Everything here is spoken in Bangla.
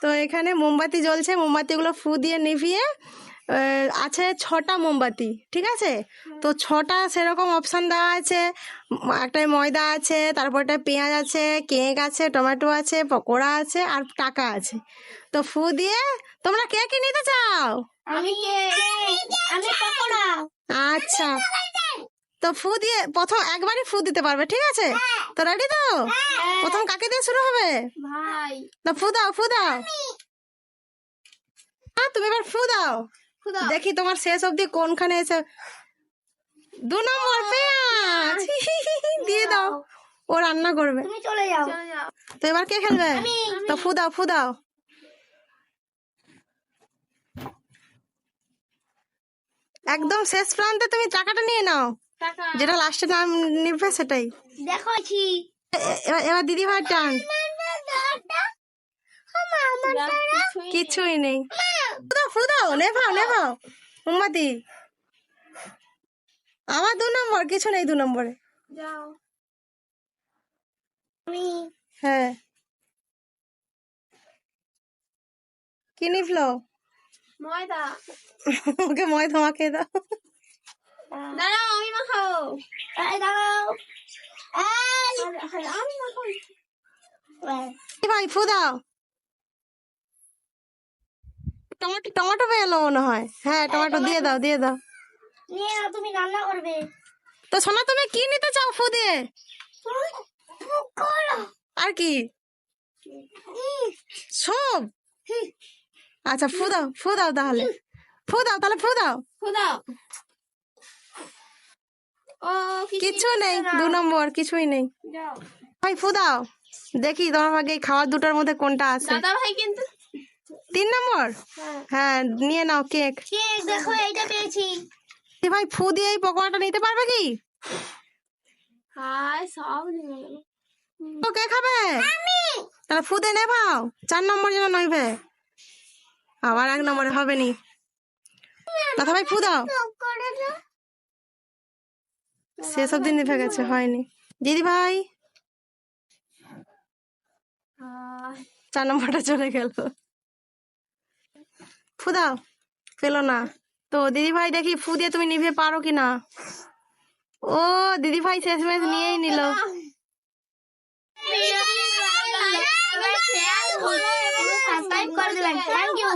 তো এখানে মোমবাতি জ্বলছে, মোমবাতিগুলো ফু দিয়ে নিভিয়ে আছে 6টা মোমবাতি, ঠিক আছে? তো 6টা সেরকম অপশান দেওয়া আছে। একটাই ময়দা আছে, তারপর একটা পেঁয়াজ আছে, কেক আছে, টমেটো আছে, পকোড়া আছে, আর টাকা আছে। তো ফু দিয়ে তোমরা কে কি নিতে চাও? আমি পকোড়া। আচ্ছা, তো ফু দিয়ে প্রথম একবারই ফু দিতে পারবে, ঠিক আছে? তো রেডি তো? প্রথম কাকে দিয়ে শুরু হবে? ভাই। তো ফু দাও, ফু দাও। তুমি এবার ফু দাও, দেখি তোমার শেষ অবধি কোনখানে এসে। 2 নম্বর পেঁয়াজ দিয়ে দাও, ও রান্না করবে। তুমি চলে যাও। তো এবার কে খেলবে? তো ফু দাও, ফু দাও। একদম শেষ প্রান্তে তুমি টাকাটা নিয়ে নাও, যেটা লাস্টে নাম নিবে সেটাই। দেখছি এবার দিদি ভাই টান। কিছুই নেই। ফু দাও, নেভাও নেভাও মোমবাতি। আমার 2 নম্বর, কিছু নেই 2 নম্বরে। যাও। হ্যাঁ, কি নিভলো? ময়দা। ওকে ময়দা মাখিয়ে দাও। দাঁড়াও, আমি মাখাবো। দাঁড়াও, আমি মাখাবো। ভাই ফু দাও। টমেটো, টমেটো পেয়ে এলো মনে হয়। হ্যাঁ, টমেটো দিয়ে দাও, দিয়ে দাও। নিয়ে নাও, তুমি রান্না করবে। তো সোনা, তুমি কি নিতে চাও ফু দিয়ে? আর কি সব? আচ্ছা, ফু দাও, ফু দাও তাহলে, ফু দাও তাহলে, ফু দাও। ও কিছু নেই, 2 নম্বর, কিছুই নেই। যাও। ভাই ফু দাও, দেখি তোমার ভাগে খাওয়ার দুটোর মধ্যে কোনটা আছে। দাদা ভাই কিন্তু 3 নম্বর। হ্যাঁ, নিয়ে নাও কেক। কেক দেখো, এইটা পেয়েছি। ভাই ফু দিয়ে এই পকোড়াটা নিতে পারবে কি? হাই, সব নিয়ে গেল। ও কে খাবে? তাহলে ফু দিয়ে নেভাও, 4 নম্বর যেন নইবে। আবার 1 নম্বরে হবে নি। দাদা ভাই ফু দাও। সেসব দিন নিভে গেছে, হয়নি। দিদি ভাই 4 নম্বরটা চলে গেল। ফু দাও, পেলো না। তো দিদি ভাই দেখি ফু দিয়ে তুমি নিভে পারো কিনা। ও দিদি ভাই শেষমেশ নিয়েই নিল। সাবস্ক্রাইব করে দিবেন। Thank you.